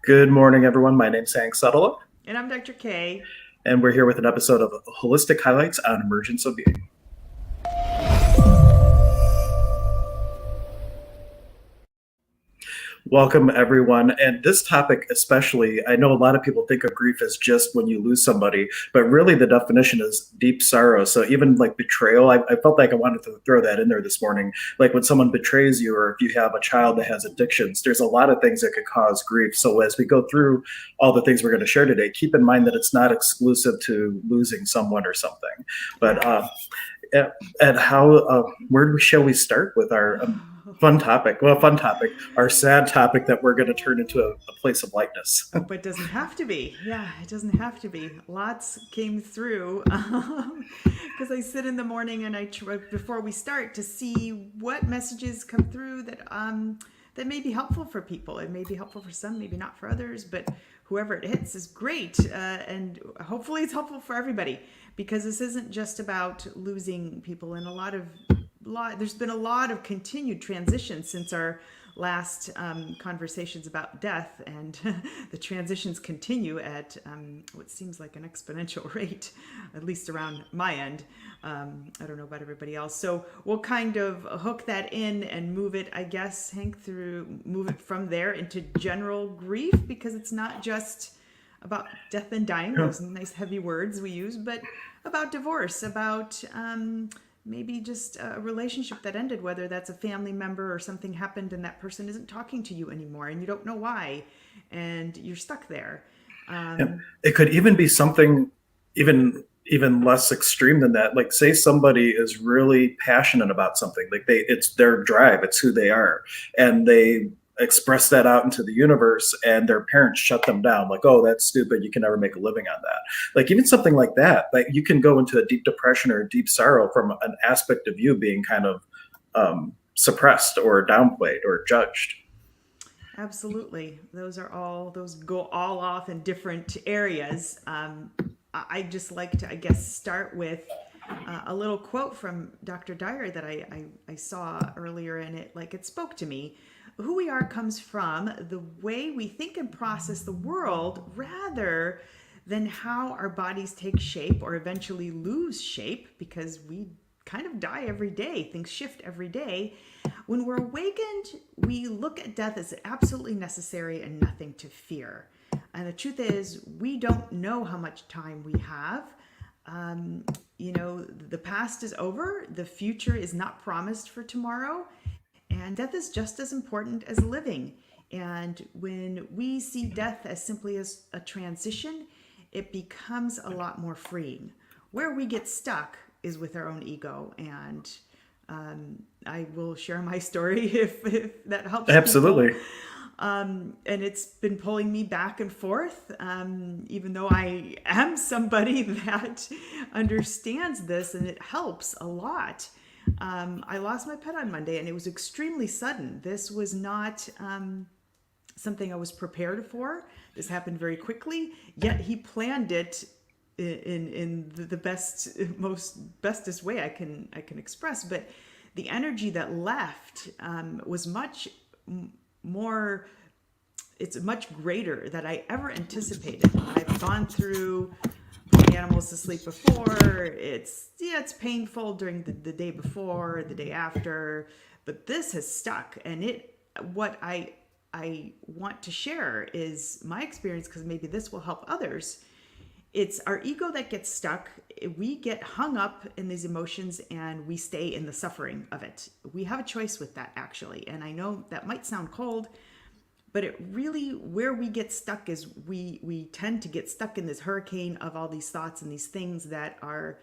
Good morning, everyone. My name's Hank Setala, And I'm Dr. K. and we're here with an episode of Holistic Highlights on Emergence of Being. Welcome, everyone. And this topic, especially, I know a lot of people think of grief as just when you lose somebody, but really the definition is deep sorrow. So even like betrayal, I felt like I wanted to throw that in there this morning. Like when someone betrays you, or if you have a child that has addictions, there's a lot of things that could cause grief. So as we go through all the things we're going to share today, keep in mind that it's not exclusive to losing someone or something. But Yeah. and how where shall we start with our fun topic? Well, fun topic, our sad topic that we're going to turn into a place of lightness. But it doesn't have to be. Yeah, it doesn't have to be. Lots came through because I sit in the morning and I try before we start to see what messages come through that may be helpful for people. It may be helpful for some, maybe not for others, but whoever it hits is great, and hopefully it's helpful for everybody because this isn't just about losing people. And there's been a lot of continued transition since our last conversations about death, and the transitions continue at what seems like an exponential rate, at least around my end. I don't know about everybody else. So we'll kind of hook that in and move it, I guess, Hank, move it from there into general grief, because it's not just about death and dying, those nice heavy words we use, but about divorce, about maybe just a relationship that ended, whether that's a family member or something happened and that person isn't talking to you anymore and you don't know why and you're stuck there. Yeah. It could even be something even less extreme than that. Like say somebody is really passionate about something, like it's their drive, it's who they are, and they express that out into the universe and their parents shut them down like, oh, that's stupid, you can never make a living on that. Like even something like that, like you can go into a deep depression or a deep sorrow from an aspect of you being kind of suppressed or downplayed or judged. Absolutely. Those go all off in different areas. I just like to, I guess, start with a little quote from Dr. Dyer that I saw earlier, and it spoke to me. Who we are comes from the way we think and process the world rather than how our bodies take shape or eventually lose shape, because we kind of die every day. Things shift every day. When we're awakened, we look at death as absolutely necessary and nothing to fear. And the truth is, we don't know how much time we have. Um, the past is over, the future is not promised for tomorrow, and death is just as important as living. And when we see death as simply as a transition, it becomes a lot more freeing. Where we get stuck is with our own ego. And I will share my story if that helps people. Absolutely. And it's been pulling me back and forth, even though I am somebody that understands this and it helps a lot. I lost my pet on Monday and it was extremely sudden. This was not something I was prepared for. This happened very quickly, yet he planned it in the bestest way I can express. But the energy that left was much more, it's much greater than I ever anticipated. I've gone through putting animals to sleep before. It's painful during the day before, the day after, but this has stuck. And what I want to share is my experience, because maybe this will help others. It's our ego that gets stuck. We get hung up in these emotions and we stay in the suffering of it. We have a choice with that, actually. And I know that might sound cold, but it really, where we get stuck is we tend to get stuck in this hurricane of all these thoughts and these things that are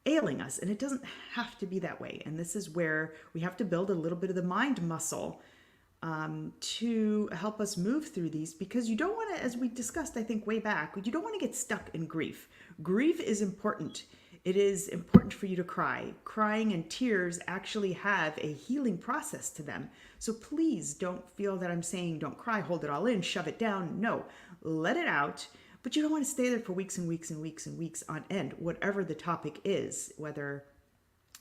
ailing us. And it doesn't have to be that way. And this is where we have to build a little bit of the mind muscle to help us move through these, because you don't want to, as we discussed, I think way back, you don't want to get stuck in grief. Grief is important. It is important for you to cry. Crying and tears actually have a healing process to them. So please don't feel that I'm saying don't cry, hold it all in, shove it down. No, let it out. But you don't want to stay there for weeks and weeks and weeks and weeks on end, whatever the topic is, whether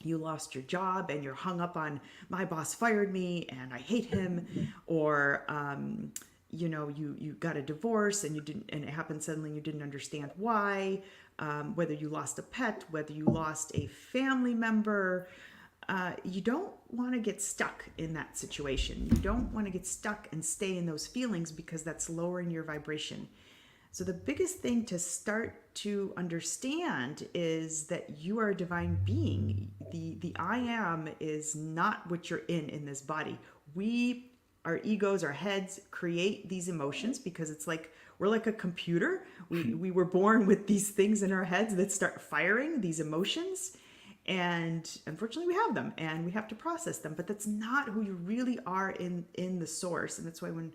you lost your job and you're hung up on my boss fired me and I hate him, or you got a divorce and you didn't, and it happened suddenly, and you didn't understand why, whether you lost a pet, whether you lost a family member. You don't want to get stuck in that situation. You don't want to get stuck and stay in those feelings, because that's lowering your vibration. So the biggest thing to start to understand is that you are a divine being. The I am is not what you're in this body. Our egos, our heads create these emotions, because it's like we're like a computer. We were born with these things in our heads that start firing these emotions. And unfortunately we have them and we have to process them, but that's not who you really are in the source. And that's why when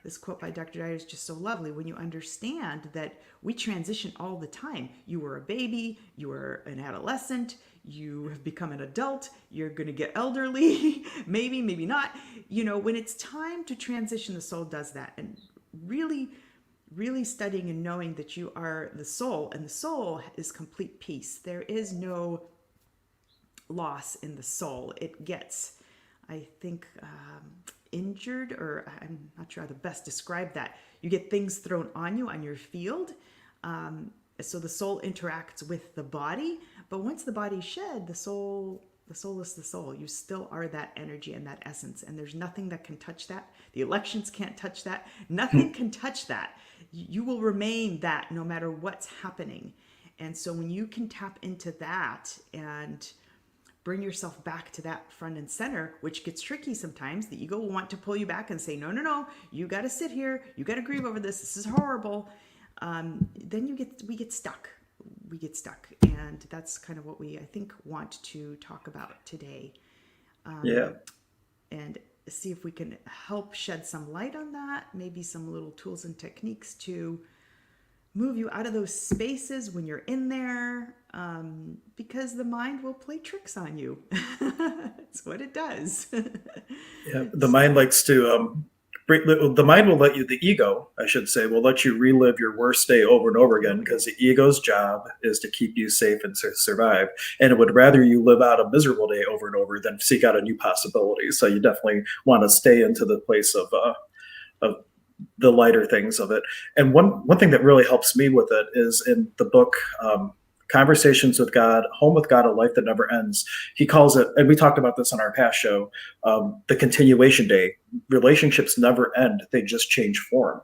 this quote by Dr. Dyer is just so lovely, when you understand that we transition all the time. You were a baby, you were an adolescent, you have become an adult, you're going to get elderly, maybe not. When it's time to transition, the soul does that. And really, really studying and knowing that you are the soul, and the soul is complete peace. There is no loss in the soul. It gets, I think, injured, or I'm not sure how to best describe that. You get things thrown on you on your field. So the soul interacts with the body, but once the body's shed, the soul is the soul. You still are that energy and that essence, and there's nothing that can touch that. The elections can't touch that. Nothing can touch that. You will remain that no matter what's happening. And so when you can tap into that and bring yourself back to that front and center, which gets tricky sometimes. The ego will want to pull you back and say, no, you got to sit here. You got to grieve over this. This is horrible. Then we get stuck. We get stuck. And that's kind of what we, I think, want to talk about today. And see if we can help shed some light on that. Maybe some little tools and techniques to move you out of those spaces when you're in there, because the mind will play tricks on you. That's what it does. Yeah, the mind likes to the mind will let you, the ego, I should say, will let you relive your worst day over and over again, because the ego's job is to keep you safe and survive. And it would rather you live out a miserable day over and over than seek out a new possibility. So you definitely want to stay into the place of the lighter things of it. And one thing that really helps me with it is in the book, Conversations with God, Home with God, A Life That Never Ends. He calls it, and we talked about this on our past show, the continuation day. Relationships never end. They just change form.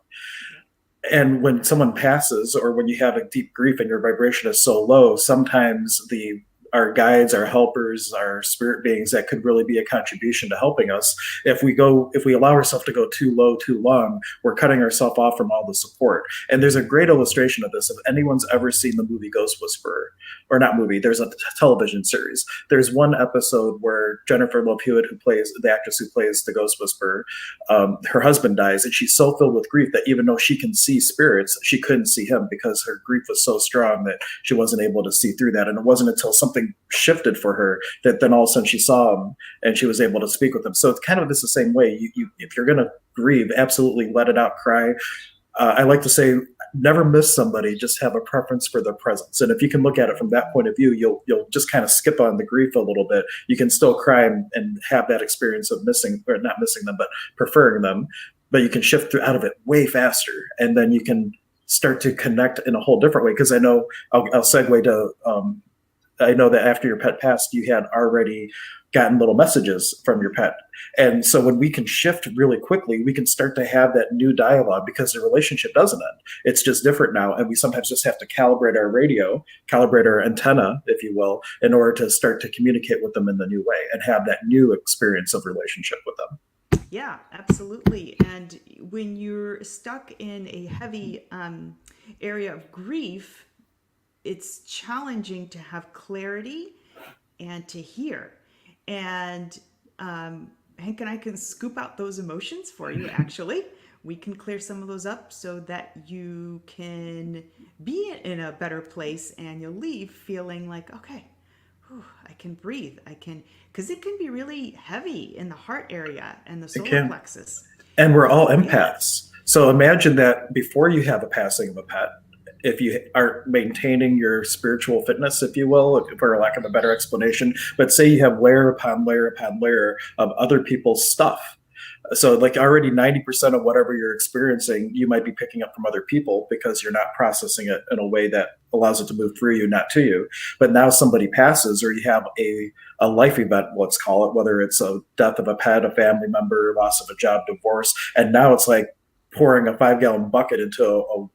And when someone passes, or when you have a deep grief and your vibration is so low, sometimes our guides, our helpers, our spirit beings that could really be a contribution to helping us. If we allow ourselves to go too low, too long, we're cutting ourselves off from all the support. And there's a great illustration of this. If anyone's ever seen the movie Ghost Whisperer, or not movie, there's a television series. There's one episode where Jennifer Love Hewitt, the actress who plays the Ghost Whisperer, her husband dies, and she's so filled with grief that even though she can see spirits, she couldn't see him, because her grief was so strong that she wasn't able to see through that. And it wasn't until something shifted for her that then all of a sudden she saw him and she was able to speak with him. So it's kind of this the same way. You if you're going to grieve, absolutely let it out, cry. I like to say, never miss somebody, just have a preference for their presence. And if you can look at it from that point of view, you'll just kind of skip on the grief a little bit. You can still cry and have that experience of missing, or not missing them, but preferring them. But you can shift out of it way faster, and then you can start to connect in a whole different way. Because I know I'll segue to. I know that after your pet passed, you had already gotten little messages from your pet. And so when we can shift really quickly, we can start to have that new dialogue, because the relationship doesn't end. It's just different now. And we sometimes just have to calibrate our radio, calibrate our antenna, if you will, in order to start to communicate with them in the new way and have that new experience of relationship with them. Yeah, absolutely. And when you're stuck in a heavy area of grief, it's challenging to have clarity and to hear. And Hank and I can scoop out those emotions for you, actually. We can clear some of those up so that you can be in a better place, and you'll leave feeling like, okay, whew, I can breathe. Because it can be really heavy in the heart area and the solar plexus. And we're all empaths. So imagine that before you have a passing of a pet, if you are maintaining your spiritual fitness, if you will, for lack of a better explanation, but say you have layer upon layer upon layer of other people's stuff, So like already 90% of whatever you're experiencing, you might be picking up from other people because you're not processing it in a way that allows it to move through you, not to you. But now somebody passes, or you have a life event, let's call it, whether it's a death of a pet, a family member, loss of a job, divorce. And now it's like pouring a 5 gallon bucket into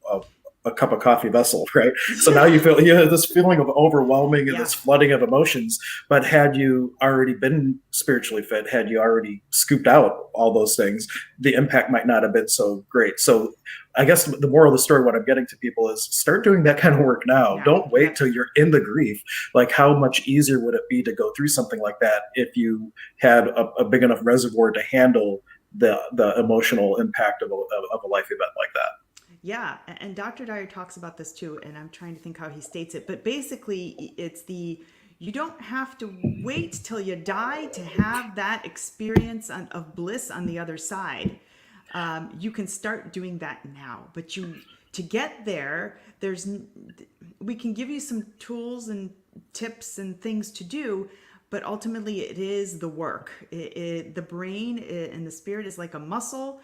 a cup of coffee vessel, right? So now you have this feeling of overwhelming and Yeah. this flooding of emotions. But had you already been spiritually fit, had you already scooped out all those things, the impact might not have been so great. So I guess the moral of the story, what I'm getting to people is start doing that kind of work now. Now, Don't wait yep. till you're in the grief. Like, how much easier would it be to go through something like that if you had a big enough reservoir to handle the emotional impact of a life event like that? Yeah, and Dr. Dyer talks about this too, and I'm trying to think how he states it, but basically it's you don't have to wait till you die to have that experience of bliss on the other side. You can start doing that now, but to get there, we can give you some tools and tips and things to do, but ultimately it is the work. The brain and the spirit is like a muscle.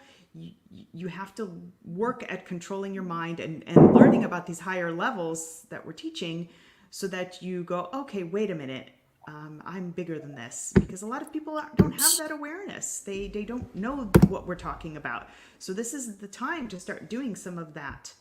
You have to work at controlling your mind and learning about these higher levels that we're teaching, so that you go, okay, wait a minute, I'm bigger than this. Because a lot of people don't have that awareness. They don't know what we're talking about. So this is the time to start doing some of that,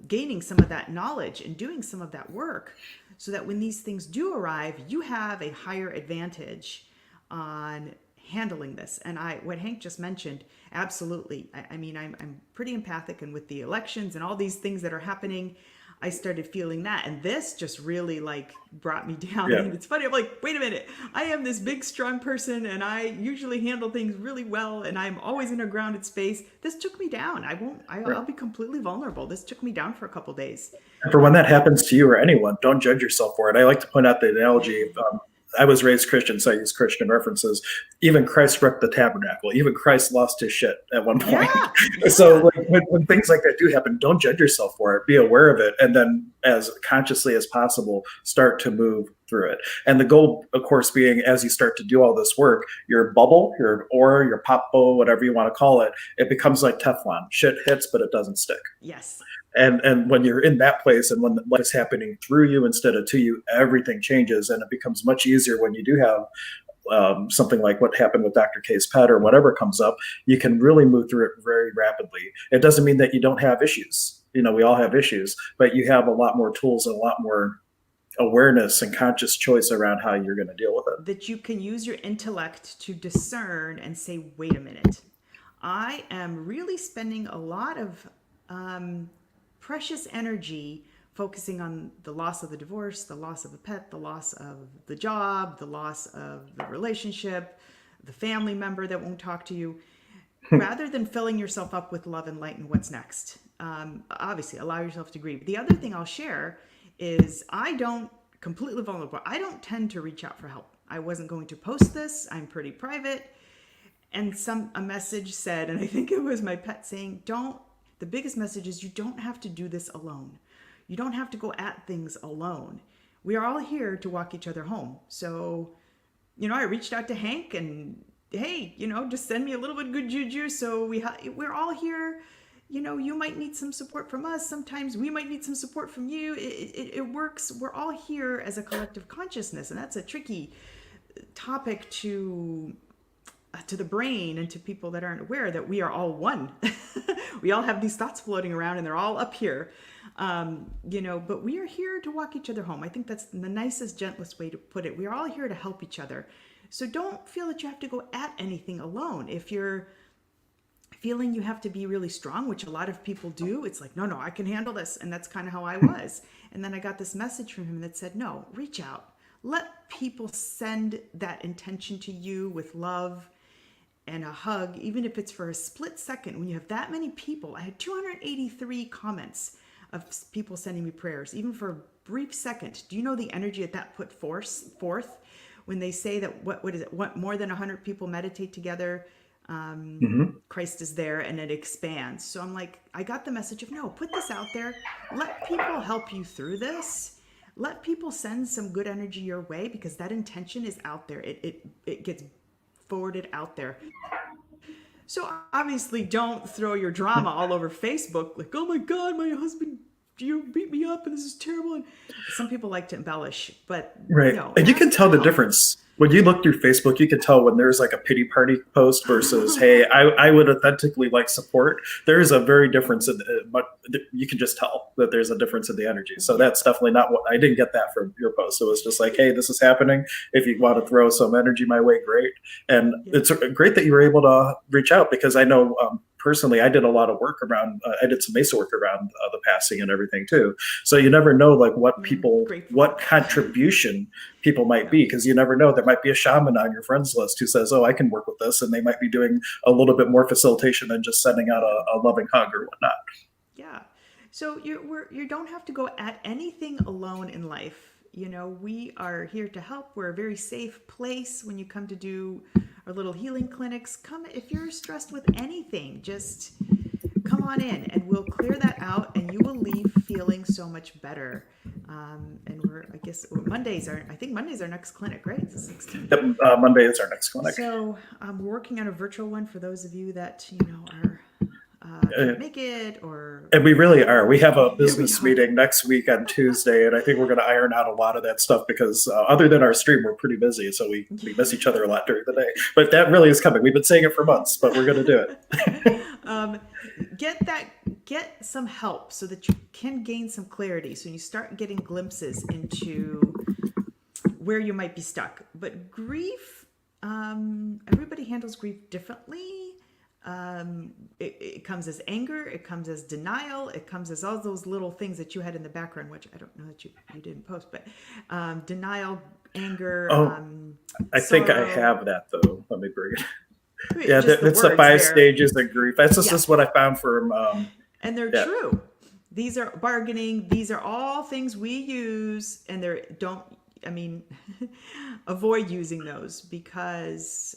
gaining some of that knowledge and doing some of that work, so that when these things do arrive, you have a higher advantage on handling this. And what Hank just mentioned, absolutely. I mean, I'm pretty empathic, and with the elections and all these things that are happening, I started feeling that. And this just really like brought me down. Yeah. And it's funny, I'm like, wait a minute, I am this big, strong person, and I usually handle things really well, and I'm always in a grounded space. This took me down. I'll be completely vulnerable. This took me down for a couple days. And for when that happens to you or anyone, don't judge yourself for it. I like to point out the analogy of, I was raised Christian, so I use Christian references. Even Christ wrecked the tabernacle. Even Christ lost his shit at one point. Yeah, So yeah. like, when things like that do happen, don't judge yourself for it. Be aware of it, and then as consciously as possible, start to move through it. And the goal, of course, being as you start to do all this work, your bubble, your aura, your popo, whatever you want to call it, it becomes like Teflon. Shit hits, but it doesn't stick. Yes. And when you're in that place, and when life is happening through you instead of to you, everything changes, and it becomes much easier when you do have something like what happened with Dr. K's pet or whatever comes up. You can really move through it very rapidly. It doesn't mean that you don't have issues. We all have issues, but you have a lot more tools and a lot more awareness and conscious choice around how you're going to deal with it. That you can use your intellect to discern and say, wait a minute, I am really spending a lot of precious energy focusing on the loss of the divorce, the loss of a pet, the loss of the job, the loss of the relationship, the family member that won't talk to you, rather than filling yourself up with love and light and what's next. Obviously, allow yourself to grieve. The other thing I'll share is I don't completely vulnerable. I don't tend to reach out for help. I wasn't going to post this. I'm pretty private. And a message said, and I think it was my pet saying, the biggest message is you don't have to do this alone. You don't have to go at things alone. We are all here to walk each other home. So, I reached out to Hank and, hey, just send me a little bit of good juju. So we're all here. You might need some support from us. Sometimes we might need some support from you. It works. We're all here as a collective consciousness. And that's a tricky topic to the brain and to people that aren't aware that we are all one. We all have these thoughts floating around, and they're all up here. But we are here to walk each other home. I think that's the nicest, gentlest way to put it. We are all here to help each other. So don't feel that you have to go at anything alone. If you're feeling you have to be really strong, which a lot of people do, it's like, no, I can handle this. And that's kind of how I was. And then I got this message from him that said, no, reach out. Let people send that intention to you with love and a hug, even if it's for a split second. When you have that many people, I had 283 comments of people sending me prayers, even for a brief second. Do you know the energy that put forth when they say that what is it? What more than 100 people meditate together? Christ is there, and it expands. So I'm like, I got the message of no, put this out there. Let people help you through this. Let people send some good energy your way, because that intention is out there. It gets forwarded out there. So obviously, don't throw your drama all over Facebook, like, "Oh my God, my husband, you beat me up, and this is terrible." And some people like to embellish, but Right. no, And you can ask for tell the help. difference. When you look through Facebook, you can tell when there's like a pity party post versus, hey, I would authentically like support. There is a very difference in, but you can just tell that there's a difference in the energy. So Yeah, that's definitely not what I didn't get that from your post. It was just like, hey, this is happening. If you want to throw some energy my way, great. And yeah, it's great that you were able to reach out because I know personally I did a lot of work around, I did some Mesa work around the passing and everything too. So you never know like what people, grateful. what contribution people might Yeah, be, because you never know. There might be a shaman on your friends list who says, oh, I can work with this. And they might be doing a little bit more facilitation than just sending out a loving hug or whatnot. yeah. So you don't have to go at anything alone in life. You know, we are here to help. We're a very safe place when you come to do our little healing clinics. Come if you're stressed with anything, just come on in and we'll clear that out and you will leave feeling so much better. And I guess I think Monday's our next clinic, right? It's the 16th. Yep, Monday is our next clinic. So we're working on a virtual one for those of you that, are Uh, can't make it or and we really are. We have a we business are. meeting next week on Tuesday, and I think we're going to iron out a lot of that stuff because other than our stream, we're pretty busy. So we miss each other a lot during the day. But that really is coming. We've been saying it for months, but we're going to do it. um, get some help so that you can gain some clarity. So you start getting glimpses into where you might be stuck. But grief, everybody handles grief differently. It comes as anger, it comes as denial, it comes as all those little things that you had in the background, which I don't know that you didn't post, but denial, anger, Oh, I think I sorrow. have that though. Let me bring it. Yeah, Just the that's the words five there. stages of grief. That's Yeah. just what I found from. And they're Yeah, true. These are bargaining. These are all things we use, and they're don't. I mean, avoid using those because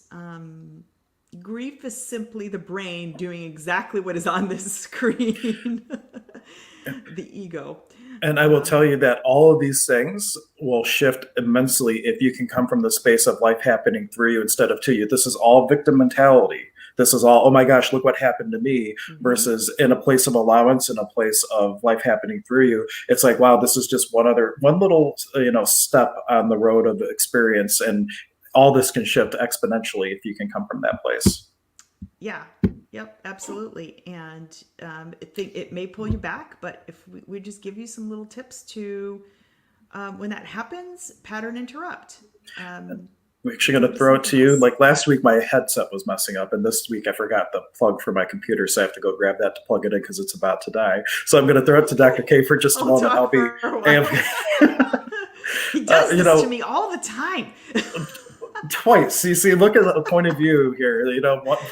grief is simply the brain doing exactly what is on this screen. The ego. and I will tell you that all of these things will shift immensely if you can come from the space of life happening through you instead of to you. This is all victim mentality. This is all, oh my gosh, look what happened to me, Mm-hmm. versus in a place of allowance, in a place of life happening through you. It's like, wow, this is just one little, step on the road of experience. And all this can shift exponentially if you can come from that place. Yeah. Yep. Absolutely. And it may pull you back, but if we just give you some little tips to when that happens, pattern interrupt. I'm actually Go going to to throw it something to you. else. Like last week, my headset was messing up, and this week I forgot the plug for my computer, so I have to go grab that to plug it in because it's about to die. So I'm going to throw it to Dr. Okay. K for just a I'll moment. talk for a I while. He uh, does you this to know, me all the time. twice. You see, look at the point of view here.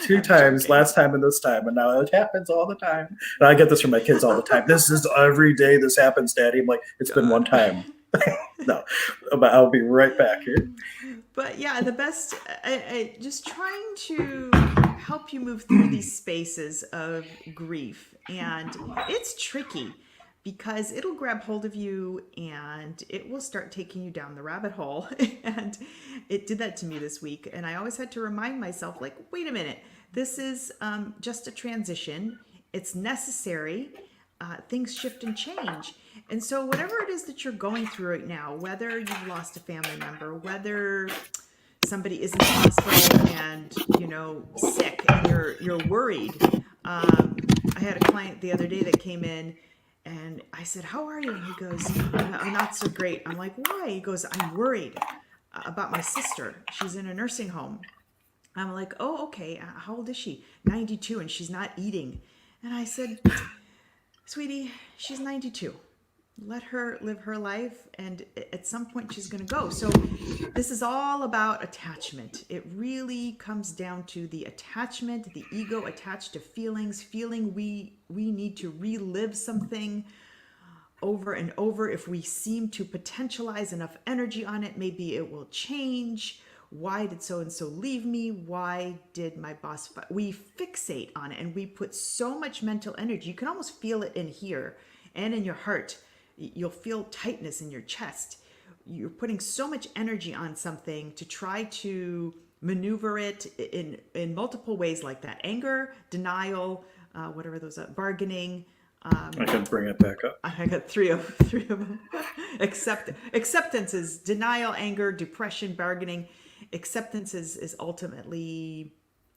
Two I'm times, joking. last time and this time, and now it happens all the time. And I get this from my kids all the time. This is every day. This happens, Daddy. I'm like, it's been one time. No, but I'll be right back here. But yeah, the best, just trying to help you move through these spaces of grief. And it's tricky because it'll grab hold of you and it will start taking you down the rabbit hole. And it did that to me this week. And I always had to remind myself, like, wait a minute, this is just a transition, it's necessary. Things shift and change. And so, whatever it is that you're going through right now, whether you've lost a family member, whether somebody is in the hospital and sick and you're worried. I had a client the other day that came in and I said, "How are you?" And he goes, "I'm not so great." I'm like, "Why?" He goes, "I'm worried about my sister. She's in a nursing home." I'm like, "Oh, okay. How old is she?" 92, and she's not eating. And I said, "Sweetie, she's 92. Let her live her life, and at some point she's going to go." So this is all about attachment. It really comes down to the attachment, the ego attached to feelings, feeling we need to relive something over and over. If we seem to potentialize enough energy on it, maybe it will change. Why did so and so leave me? Why did my boss we fixate on it and we put so much mental energy. You can almost feel it in here and in your heart. You'll feel tightness in your chest. You're putting so much energy on something to try to maneuver it in multiple ways like that: anger, denial, whatever those are, bargaining. I can bring it back up. I got three of them. Acceptance is denial, anger, depression, bargaining. Acceptance is ultimately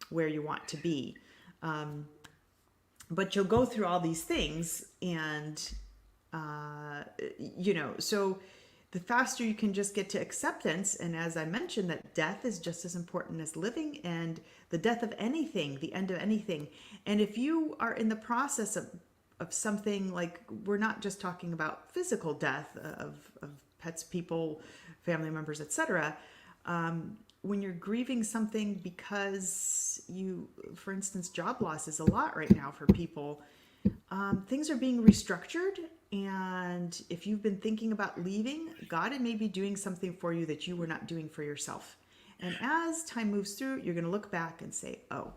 where you want to be. But you'll go through all these things, and so the faster you can just get to acceptance. And as I mentioned, that death is just as important as living, and the death of anything, the end of anything. And if you are in the process of something, like, we're not just talking about physical death of pets, people, family members, etc. When you're grieving something because for instance, job loss is a lot right now for people. Things are being restructured, and if you've been thinking about leaving, God may be doing something for you that you were not doing for yourself. And as time moves through, you're going to look back and say, oh.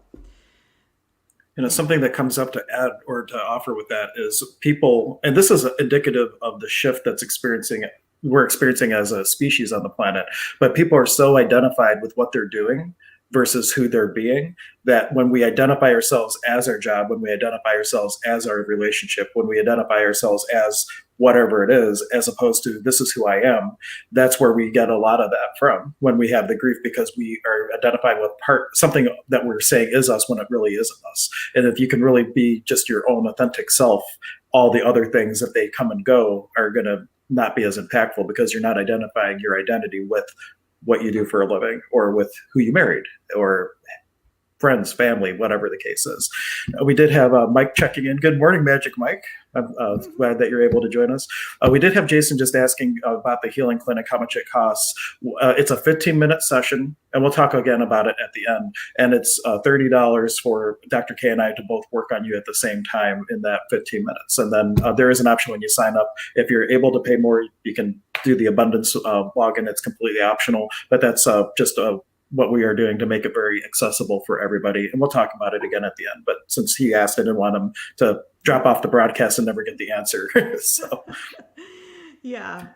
Something that comes up to add or to offer with that is people, and this is indicative of the shift we're experiencing as a species on the planet, but people are so identified with what they're doing versus who they're being, that when we identify ourselves as our job, when we identify ourselves as our relationship, when we identify ourselves as whatever it is, as opposed to this is who I am, that's where we get a lot of that from when we have the grief, because we are identifying with something that we're saying is us when it really isn't us. And if you can really be just your own authentic self, all the other things that they come and go are going to not be as impactful, because you're not identifying your identity with what you do for a living, or with who you married, or friends, family, whatever the case is. We did have Mike checking in. Good morning, Magic Mike. I'm glad that you're able to join us. We did have Jason just asking about the healing clinic, how much it costs. It's a 15-minute session, and we'll talk again about it at the end. And it's $30 for Dr. K and I to both work on you at the same time in that 15 minutes. And then there is an option when you sign up. If you're able to pay more, you can do the abundance login. It's completely optional, but that's just what we are doing to make it very accessible for everybody. And we'll talk about it again at the end. But since he asked, I didn't want him to drop off the broadcast and never get the answer. So, yeah.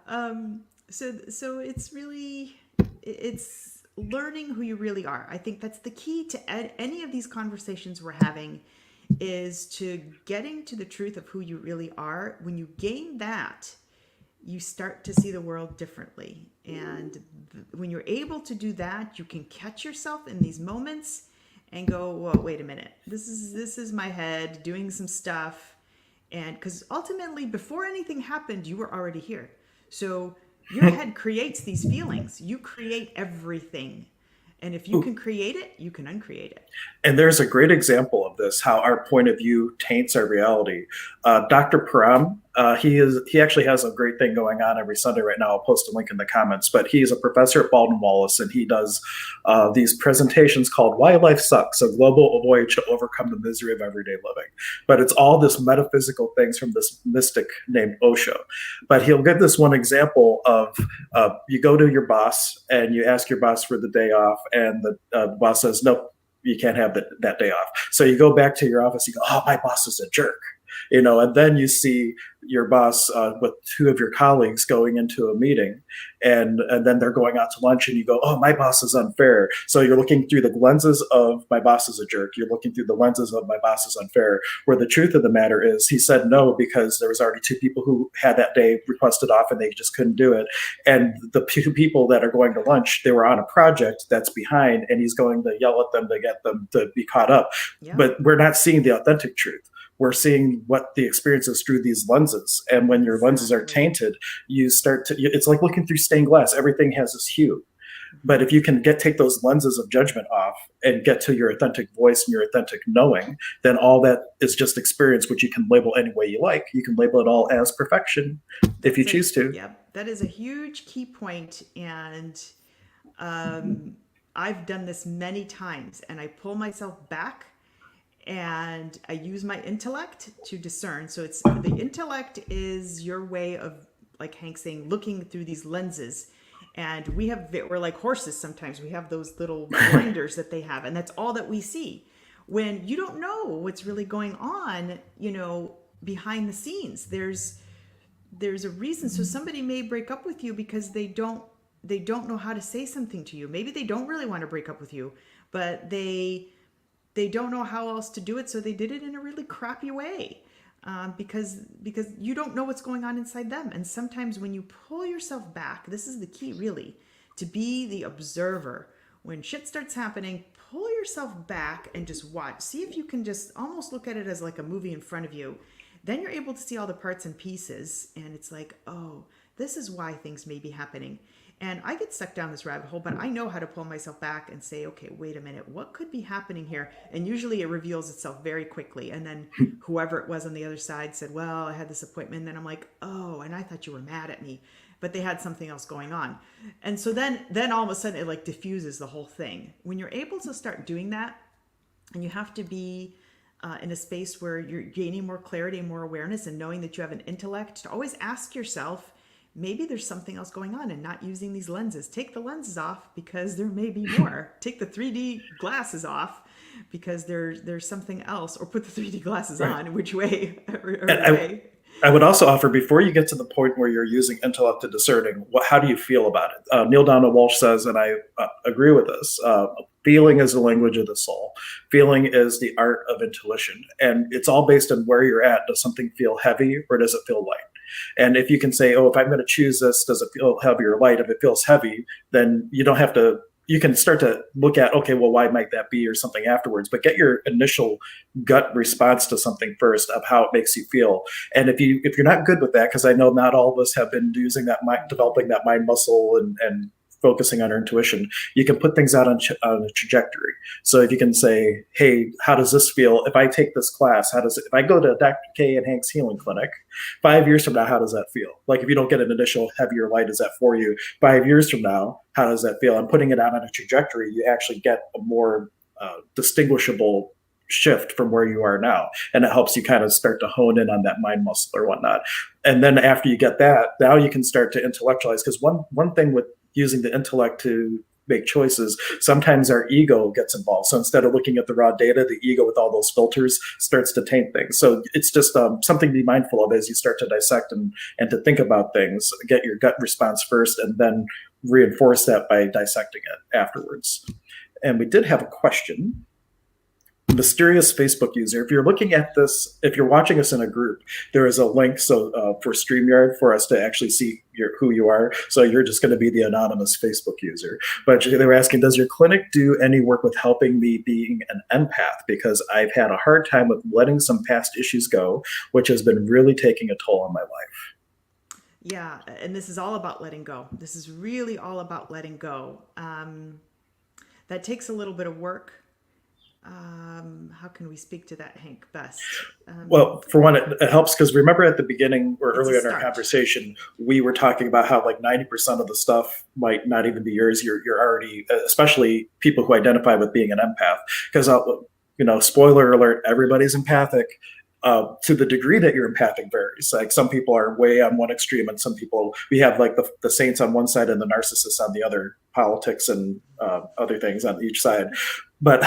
So it's really, it's learning who you really are. I think that's the key to any of these conversations we're having, is to getting to the truth of who you really are. When you gain that, you start to see the world differently. And when you're able to do that, you can catch yourself in these moments and go, well, wait a minute, this is my head doing some stuff. And because ultimately, before anything happened, you were already here. So your head creates these feelings. You create everything. And if you can create it, you can uncreate it. And there's a great example of this, how our point of view taints our reality. Dr. Param, he actually has a great thing going on every Sunday right now. I'll post a link in the comments, but he's a professor at Baldwin Wallace, and he does these presentations called Why Life Sucks, a global voyage to overcome the misery of everyday living. But it's all this metaphysical things from this mystic named Osho. But he'll give this one example of you go to your boss and you ask your boss for the day off, and the boss says, nope, you can't have that day off. So you go back to your office, you go, oh, my boss is a jerk. And then you see your boss with two of your colleagues going into a meeting, and then they're going out to lunch, and you go, oh, my boss is unfair. So you're looking through the lenses of my boss is a jerk. You're looking through the lenses of my boss is unfair, where the truth of the matter is he said no because there was already two people who had that day requested off and they just couldn't do it. And the two people that are going to lunch, they were on a project that's behind, and he's going to yell at them to get them to be caught up. Yeah. But we're not seeing the authentic truth. We're seeing what the experience is through these lenses. And when your lenses are tainted, you start to, it's like looking through stained glass. Everything has this hue. But if you can take those lenses of judgment off and get to your authentic voice and your authentic knowing, then all that is just experience, which you can label any way you like. You can label it all as perfection if you choose to. Yeah, that is a huge key point. And I've done this many times, and I pull myself back and I use my intellect to discern. So it's the intellect is your way of, like Hank saying, looking through these lenses. And we're like horses sometimes. We have those little blinders that they have, and that's all that we see. When you don't know what's really going on, behind the scenes, there's a reason. So somebody may break up with you because they don't don't know how to say something to you. Maybe they don't really want to break up with you, but they don't know how else to do it, so they did it in a really crappy way. Because you don't know what's going on inside them. And sometimes when you pull yourself back, this is the key really, to be the observer. When shit starts happening, pull yourself back and just watch. See if you can just almost look at it as like a movie in front of you. Then you're able to see all the parts and pieces, and it's like, oh, this is why things may be happening. And I get stuck down this rabbit hole, but I know how to pull myself back and say, okay, wait a minute, what could be happening here? And usually it reveals itself very quickly. And then whoever it was on the other side said, well, I had this appointment. And then I'm like, oh, and I thought you were mad at me, but they had something else going on. And so then all of a sudden it like diffuses the whole thing. When you're able to start doing that, and you have to be in a space where you're gaining more clarity and more awareness, and knowing that you have an intellect, to always ask yourself, maybe there's something else going on, and not using these lenses. Take the lenses off because there may be more. Take the 3D glasses off because there's something else, or put the 3D glasses on, which way? I would also offer, before you get to the point where you're using intellect to discerning, how do you feel about it? Neil Donald Walsh says, and I agree with this, feeling is the language of the soul. Feeling is the art of intuition. And it's all based on where you're at. Does something feel heavy or does it feel light? And if you can say, oh, if I'm going to choose this, does it feel heavy or light? If it feels heavy, then you don't have to, you can start to look at, okay, well, why might that be, or something afterwards, but get your initial gut response to something first of how it makes you feel. And if you're not good with that, because I know not all of us have been using that mind, developing that mind muscle and focusing on our intuition, you can put things out on a trajectory. So if you can say, hey, how does this feel? If I take this class, if I go to Dr. K and Hank's healing clinic, 5 years from now, how does that feel? Like, if you don't get an initial heavier light, is that for you? 5 years from now, how does that feel? And putting it out on a trajectory, you actually get a more distinguishable shift from where you are now. And it helps you kind of start to hone in on that mind muscle or whatnot. And then after you get that, now you can start to intellectualize. Because one thing with using the intellect to make choices, sometimes our ego gets involved. So instead of looking at the raw data, the ego with all those filters starts to taint things. So it's just something to be mindful of as you start to dissect and to think about things. Get your gut response first, and then reinforce that by dissecting it afterwards. And we did have a question. Mysterious Facebook user. If you're looking at this, if you're watching us in a group, there is a link for StreamYard for us to actually see who you are. So you're just going to be the anonymous Facebook user. But they were asking, does your clinic do any work with helping me being an empath? Because I've had a hard time with letting some past issues go, which has been really taking a toll on my life. Yeah, and this is all about letting go. This is really all about letting go. That takes a little bit of work. How can we speak to that, Hank, best? Well, for one, it helps because remember at the beginning or earlier in our conversation, we were talking about how like 90% of the stuff might not even be yours. You're already, especially people who identify with being an empath, because spoiler alert, everybody's empathic. To the degree that you're empathic varies. Like, some people are way on one extreme, and some people, we have like the saints on one side and the narcissists on the other, politics and other things on each side. But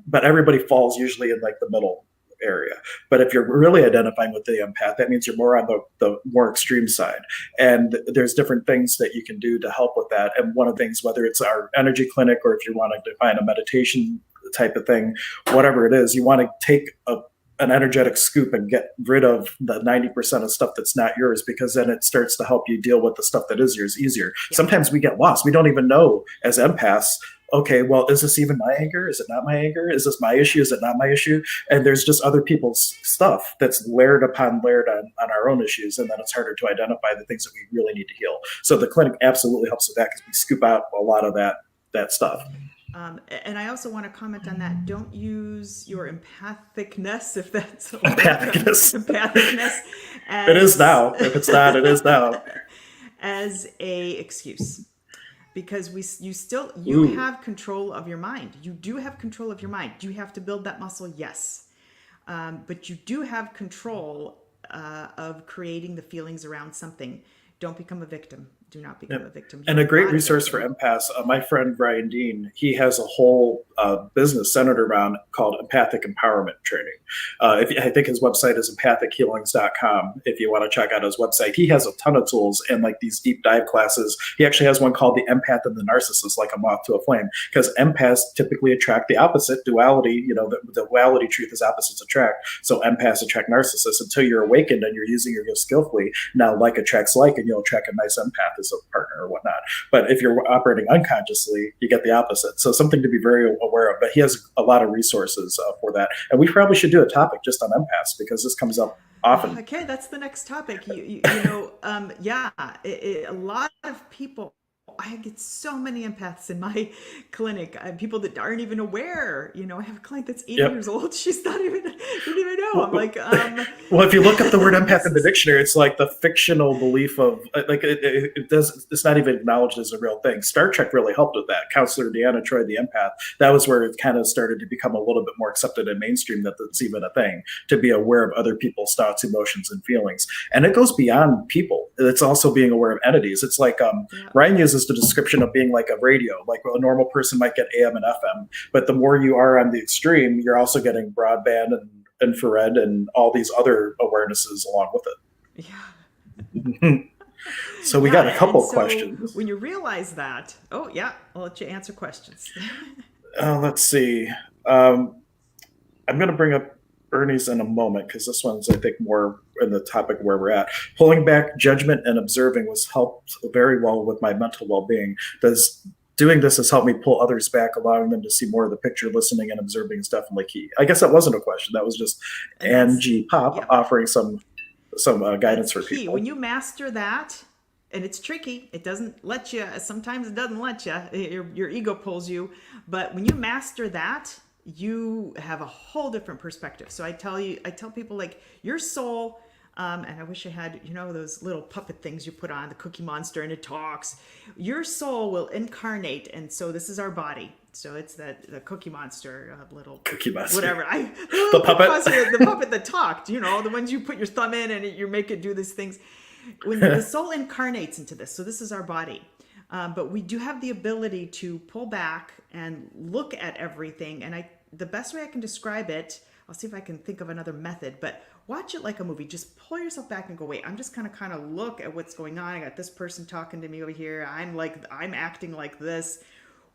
but everybody falls usually in like the middle area. But if you're really identifying with the empath, that means you're more on the more extreme side. And there's different things that you can do to help with that. And one of the things, whether it's our energy clinic or if you want to define a meditation type of thing, whatever it is, you want to take an energetic scoop and get rid of the 90% of stuff that's not yours, because then it starts to help you deal with the stuff that is yours easier. Yeah. Sometimes we get lost. We don't even know as empaths, okay, well, is this even my anger? Is it not my anger? Is this my issue? Is it not my issue? And there's just other people's stuff that's layered upon layered on our own issues. And then it's harder to identify the things that we really need to heal. So the clinic absolutely helps with that, because we scoop out a lot of that stuff. And I also want to comment on that. Don't use your empathicness, if that's empathicness. It is now. If it's not, it is now. As a excuse, because you have control of your mind. You do have control of your mind. Do you have to build that muscle? Yes, but you do have control of creating the feelings around something. Don't become a victim. Do not become a victim. And You're a great not a resource for victim. empaths, my friend Ryan Dean, he has a whole business centered around called empathic empowerment training. I think his website is empathichealings.com. If you want to check out his website, he has a ton of tools and like these deep dive classes. He actually has one called the empath and the narcissist, like a moth to a flame, because empaths typically attract the opposite duality. The duality truth is opposites attract. So empaths attract narcissists until you're awakened and you're using your gifts skillfully. Now like attracts like, and you'll attract a nice empath as a partner or whatnot. But if you're operating unconsciously, you get the opposite. So something to be very aware of. But he has a lot of resources for that. And we probably should do a topic just on empaths because this comes up often. Okay, that's the next topic. Yeah, a lot of people. I get so many empaths in my clinic. People that aren't even aware. I have a client that's 80 Yep. years old. She's not even didn't even know. I'm Well, like, well, if you look up the word empath this in the is dictionary, it's like the fictional belief of like it does. It's not even acknowledged as a real thing. Star Trek really helped with that. Counselor Deanna Troy, the empath, that was where it kind of started to become a little bit more accepted in mainstream that it's even a thing to be aware of other people's thoughts, emotions, and feelings. And it goes beyond people. It's also being aware of entities. It's like yeah. Ryan uses the description of being like a radio. Like a normal person might get AM and FM, but the more you are on the extreme, you're also getting broadband and infrared and all these other awarenesses along with Yeah. it. So we got a Yeah, and couple so questions. when you realize that, oh yeah, I'll let you answer questions. Let's see. I'm going to bring up Ernie's in a moment because this one's, I think, more in the topic where we're at. Pulling back judgment and observing was helped very well with my mental well-being. Doing this has helped me pull others back, allowing them to see more of the picture. Listening and observing is definitely key. I guess that wasn't a question. That was just And that's, Angie Pop yep, offering some guidance that's for key. people. When you master that, and it's tricky, it doesn't let you, sometimes it doesn't let you, your ego pulls you, but when you master that, you have a whole different perspective. So I tell people like your soul, and I wish I had, those little puppet things you put on the Cookie Monster and it talks. Your soul will incarnate, and so this is our body. So it's the Cookie Monster little Cookie Monster. whatever. The puppet. The puppet that talked. The ones you put your thumb in and you make it do these things. When the soul incarnates into this, so this is our body. But we do have the ability to pull back and look at everything. And the best way I can describe it, I'll see if I can think of another method, but watch it like a movie. Just pull yourself back and go, wait, I'm just kind of look at what's going on. I got this person talking to me over here. I'm acting like this.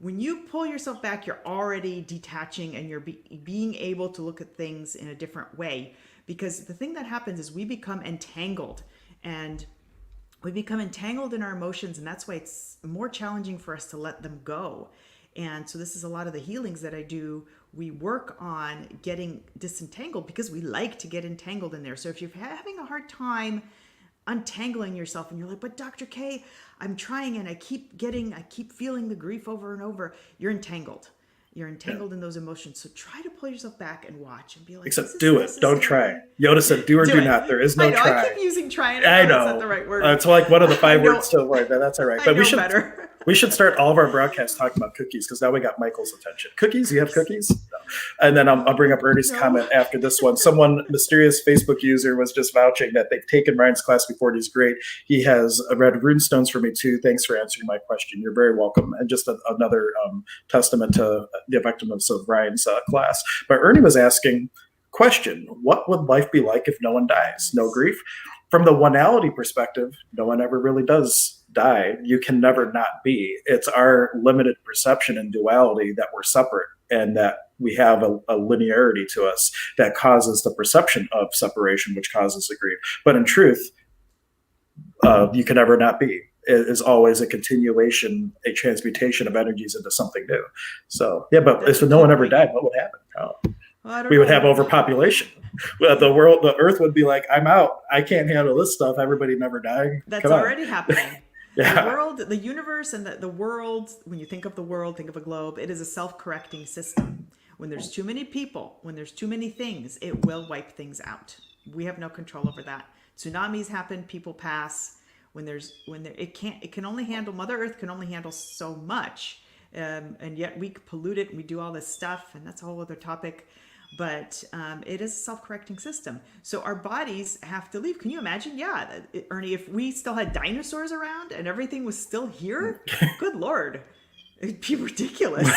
When you pull yourself back, you're already detaching and you're being able to look at things in a different way. Because the thing that happens is we become entangled, and we become entangled in our emotions, and that's why it's more challenging for us to let them go. And so this is a lot of the healings that I do. We work on getting disentangled because we like to get entangled in there. So if you're having a hard time untangling yourself and you're like, but Dr. K, I'm trying and I keep feeling the grief over and over, you're entangled. You're entangled in those emotions. So try to pull yourself back and watch and be like, Except this is do it. Don't try. necessary. Yoda said, do or do it. not. There is no I know, try. I keep using try, and I I know that's not know. the right word. It's like one of the I five know. words to avoid, but that's all right. I But know better. we should start all of our broadcasts talking about cookies because now we got Michael's attention. Cookies? You have cookies? No. And then I'll bring up Ernie's No. comment after this one. Someone, mysterious Facebook user, was just vouching that they've taken Ryan's class before and he's great. He has read runestones for me too. Thanks for answering my question. You're very welcome. And just another testament to the effectiveness of Ryan's class. But Ernie was asking, question, what would life be like if no one dies? No grief? From the one-ality perspective, no one ever really does die. You can never not be. It's our limited perception and duality that we're separate and that we have a linearity to us that causes the perception of separation, which causes the grief. But in truth, you can never not be. It is always a continuation, a transmutation of energies into something new. So, yeah, but That's if no one ever died, what would happen? Oh. Well, I don't We would know. have overpopulation. The Earth would be like, I'm out. I can't handle this stuff. Everybody never dying. That's Come on. already happening. Yeah. The world, the universe, and the world, when you think of the world, think of a globe, it is a self-correcting system. When there's too many people, when there's too many things, it will wipe things out. We have no control over that. Tsunamis happen, people pass. It can only handle, Mother Earth can only handle so much. And yet we pollute it and we do all this stuff, and that's a whole other topic. but it is a self-correcting system. So our bodies have to leave. Can you imagine? Yeah, Ernie, if we still had dinosaurs around and everything was still here, good Lord, it'd be ridiculous.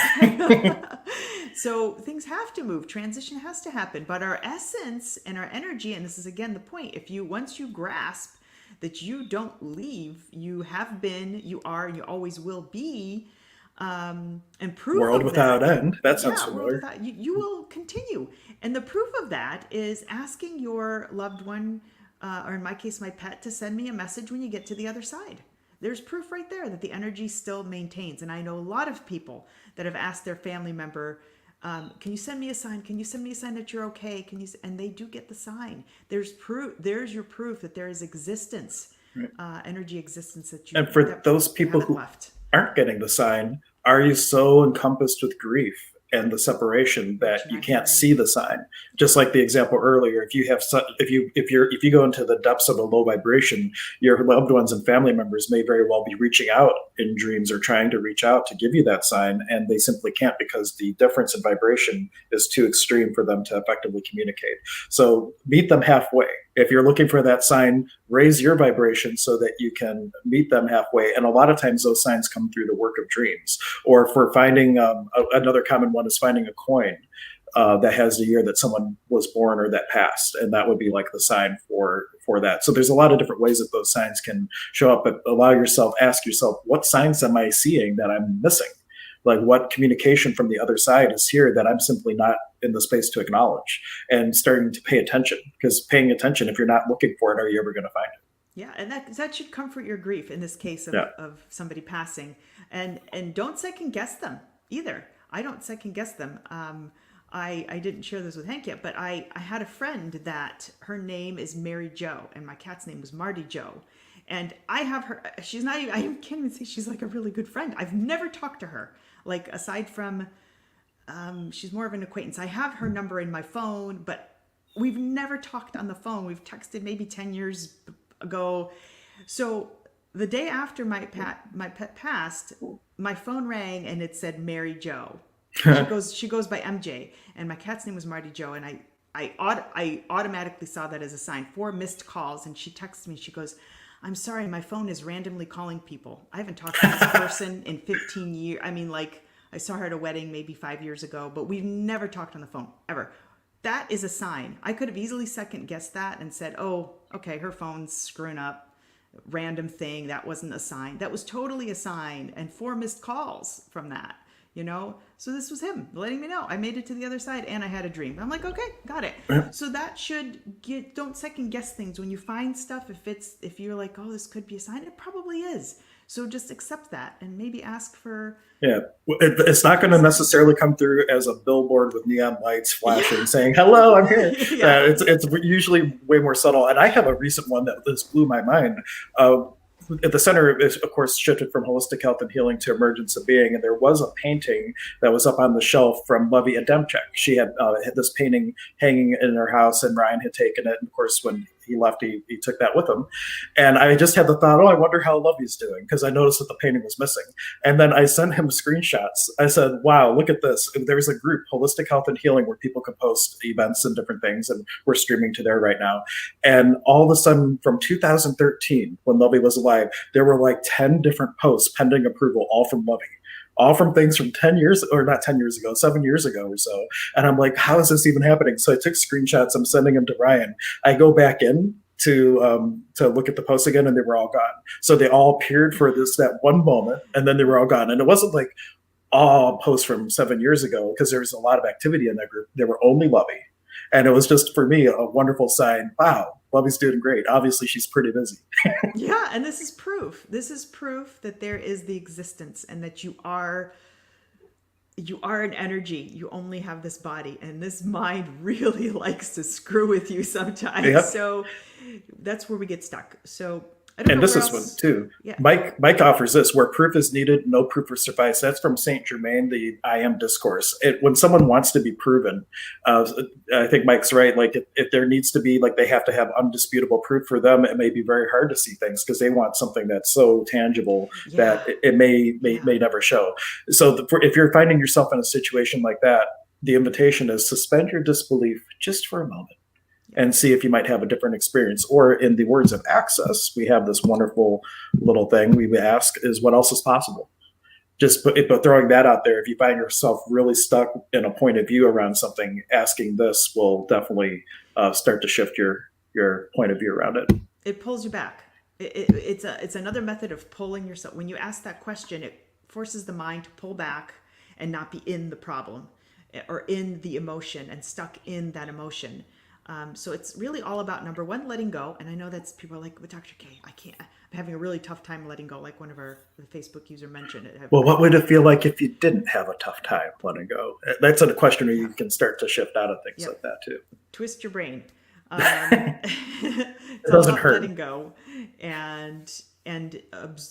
So things have to move. Transition has to happen. But our essence and our energy, and this is again the point, once you grasp that you don't leave, you have been, you are, you always will be, and proof World of without that, end. That sounds yeah, familiar. you will continue. And the proof of that is asking your loved one, or in my case, my pet, to send me a message when you get to the other side. There's proof right there that the energy still maintains. And I know a lot of people that have asked their family member, can you send me a sign? Can you send me a sign that you're okay? And they do get the sign. There's proof. There's your proof that there is existence, energy existence that you. And for that those people haven't who left. aren't getting the sign, are you so encompassed with grief and the separation that you can't see the sign? Just like the example earlier, if you go into the depths of a low vibration, your loved ones and family members may very well be reaching out in dreams or trying to reach out to give you that sign, and they simply can't because the difference in vibration is too extreme for them to effectively communicate. So meet them halfway. If you're looking for that sign, raise your vibration so that you can meet them halfway. And a lot of times those signs come through the work of dreams. Or for finding another common one is finding a coin that has the year that someone was born or that passed, and that would be like the sign for that. So there's a lot of different ways that those signs can show up, but ask yourself, what signs am I seeing that I'm missing? Like, what communication from the other side is here that I'm simply not in the space to acknowledge, and starting to pay attention, because paying attention, if you're not looking for it, are you ever going to find it? Yeah, and that should comfort your grief in this case of somebody passing, and don't second guess them either. I don't second guess them. I didn't share this with Hank yet, but I had a friend that her name is Mary Jo, and my cat's name was Marty Jo. And I have her, she's not even, I can't even say she's like a really good friend. I've never talked to her. Like, aside from, she's more of an acquaintance. I have her number in my phone, but we've never talked on the phone. We've texted maybe 10 years ago. So the day after my pet passed, my phone rang and it said Mary Jo. She goes by MJ, and my cat's name was Marty Jo, and I automatically saw that as a sign. 4 missed calls, and she texted me. She goes, "I'm sorry, my phone is randomly calling people. I haven't talked to this person in 15 years. I mean, like, I saw her at a wedding maybe 5 years ago, but we've never talked on the phone, ever." That is a sign. I could have easily second guessed that and said, "Oh, okay, her phone's screwing up. Random thing. That wasn't a sign." That was totally a sign, and 4 missed calls from that. So this was him letting me know I made it to the other side and I had a dream. I'm like, okay, got it. So that don't second guess things when you find stuff. If you're like, oh, this could be a sign, it probably is. So just accept that and maybe ask for. Yeah, it's not going to necessarily come through as a billboard with neon lights flashing saying, "Hello, I'm here." It's usually way more subtle. And I have a recent one that just blew my mind. At the center is, of course, shifted from holistic health and healing to emergence of being. And there was a painting that was up on the shelf from Lovey Ademchek. She had this painting hanging in her house, and Ryan had taken it. And of course, when he left, he took that with him. And I just had the thought, oh, I wonder how Lovey's doing, because I noticed that the painting was missing. And then I sent him screenshots. I said, wow, look at this. There's a group, Holistic Health and Healing, where people can post events and different things. And we're streaming to there right now. And all of a sudden, from 2013, when Lovey was alive, there were like 10 different posts pending approval, all from Lovey. All from things from 10 years, or not 10 years ago, 7 years ago or so. And I'm like, how is this even happening? So I took screenshots. I'm sending them to Ryan. I go back in to look at the posts again, and they were all gone. So they all appeared for that one moment, and then they were all gone. And it wasn't like all posts from 7 years ago, because there was a lot of activity in that group. They were only Lovey. And it was just, for me, a wonderful sign. Wow, Lovey's doing great. Obviously, she's pretty busy. Yeah, and this is proof. This is proof that there is the existence, and that you are an energy. You only have this body, and this mind really likes to screw with you sometimes. Yep. So that's where we get stuck. So I don't know. This is one too. Yeah. Mike offers this: where proof is needed, no proof will suffice. That's from Saint Germain, the I Am discourse. When someone wants to be proven, I think Mike's right. Like, if there needs to be, like, they have to have undisputable proof. For them, it may be very hard to see things, because they want something that's so tangible that it may never show. So if you're finding yourself in a situation like that, the invitation is suspend your disbelief just for a moment and see if you might have a different experience. Or in the words of Access, we have this wonderful little thing we ask is what else is possible? But throwing that out there, if you find yourself really stuck in a point of view around something, asking this will definitely start to shift your point of view around it. It pulls you back. It's another method of pulling yourself. When you ask that question, it forces the mind to pull back and not be in the problem or in the emotion and stuck in that emotion. So it's really all about, number one, letting go. And I know that's, people are like, well, Dr. K, I can't, I'm having a really tough time letting go. Like one of the Facebook user mentioned it. Well, what would it feel like if you didn't have a tough time letting go? That's a question where you can start to shift out of things like that too. Twist your brain. It doesn't hurt. Letting go and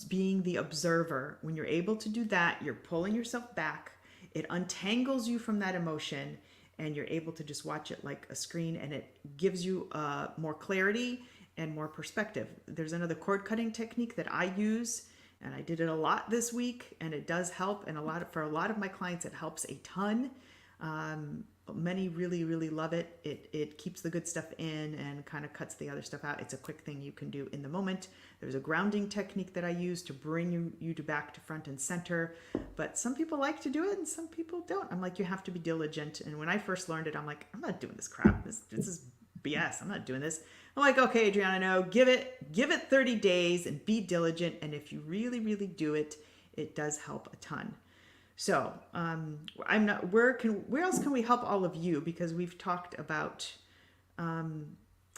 being the observer. When you're able to do that, you're pulling yourself back. It untangles you from that emotion, and you're able to just watch it like a screen, and it gives you more clarity and more perspective. There's another cord cutting technique that I use, and I did it a lot this week, and it does help. And for a lot of my clients, it helps a ton. Many really, really love it. It keeps the good stuff in and kind of cuts the other stuff out. It's a quick thing you can do in the moment. There's a grounding technique that I use to bring you back to front and center. But some people like to do it and some people don't. I'm like, you have to be diligent. And when I first learned it, I'm like, I'm not doing this crap. This is BS. I'm not doing this. I'm like, okay, Adriana, no, give it 30 days and be diligent. And if you really, really do it, it does help a ton. So I'm not. Where else can we help all of you? Because we've talked about.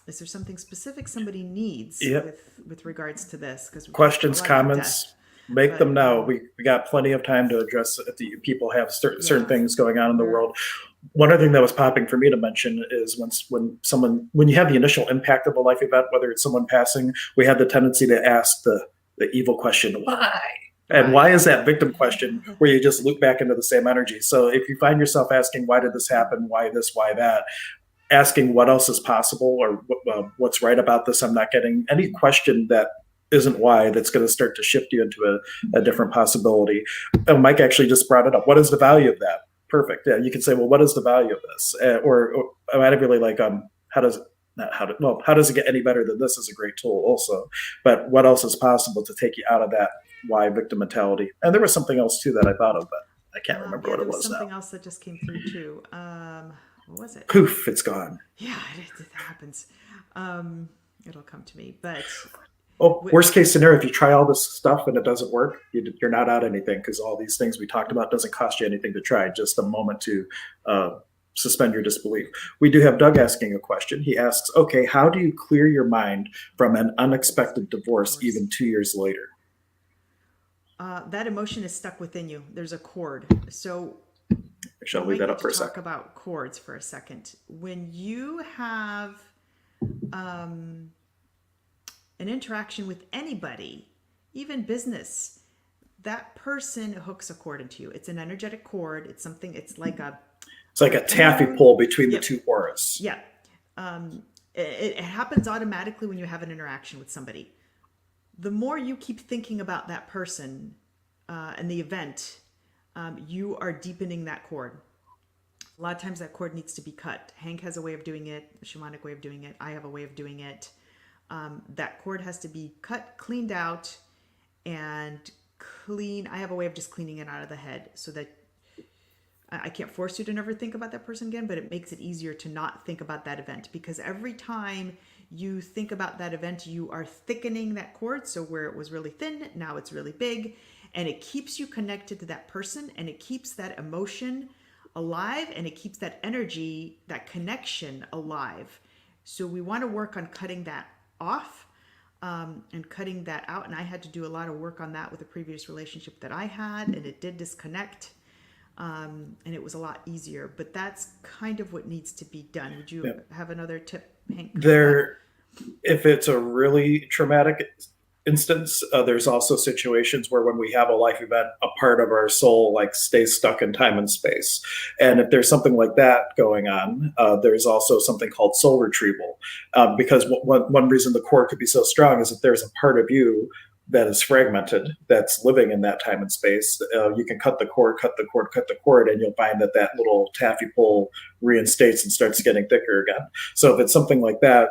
Is there something specific somebody needs with regards to this? Because questions, comments, make them now. We got plenty of time to address if the people have certain things going on in the world. One other thing that was popping for me to mention is when you have the initial impact of a life event, whether it's someone passing, we have the tendency to ask the evil question, why? And why is that victim question where you just loop back into the same energy? So if you find yourself asking, why did this happen? Why this? Why that? Asking what else is possible or what's right about this? I'm not getting any question that isn't why that's going to start to shift you into a different possibility. And Mike actually just brought it up. What is the value of that? Perfect. Yeah, you can say, well, what is the value of this? Or I might really like, how does it get any better than this is a great tool also. But what else is possible to take you out of that why victim mentality? And there was something else too that I thought of, but I can't remember what it was now. Something else that just came through too. What was it? Poof, it's gone. Yeah, it happens. It'll come to me. But worst case scenario, if you try all this stuff and it doesn't work, you're not out anything, because all these things we talked about doesn't cost you anything to try. Just a moment to suspend your disbelief. We do have Doug asking a question. He asks, okay, how do you clear your mind from an unexpected divorce even 2 years later? That emotion is stuck within you. There's a cord. So I'll leave that up for a second. Talk about cords for a second. When you have an interaction with anybody, even business, that person hooks a cord into you. It's an energetic cord. It's like a taffy pull between the two auras. Yeah. It happens automatically when you have an interaction with somebody. The more you keep thinking about that person and the event, you are deepening that cord. A lot of times that cord needs to be cut. Hank has a way of doing it, a shamanic way of doing it. I have a way of doing it. That cord has to be cut, cleaned out, and clean. I have a way of just cleaning it out of the head so that I can't force you to never think about that person again, but it makes it easier to not think about that event, because every time you think about that event, you are thickening that cord. So where it was really thin, now it's really big, and it keeps you connected to that person, and it keeps that emotion alive, and it keeps that energy, that connection alive. So we want to work on cutting that off and cutting that out. And I had to do a lot of work on that with a previous relationship that I had, and it did disconnect. And it was a lot easier, but that's kind of what needs to be done. Would you have another tip, Hank? If it's a really traumatic instance, there's also situations where when we have a life event, a part of our soul stays stuck in time and space. And if there's something like that going on, there's also something called soul retrieval. Because one reason the cord could be so strong is that there's a part of you that is fragmented, that's living in that time and space. You can cut the cord, cut the cord, cut the cord, and you'll find that that little taffy pull reinstates and starts getting thicker again. So if it's something like that,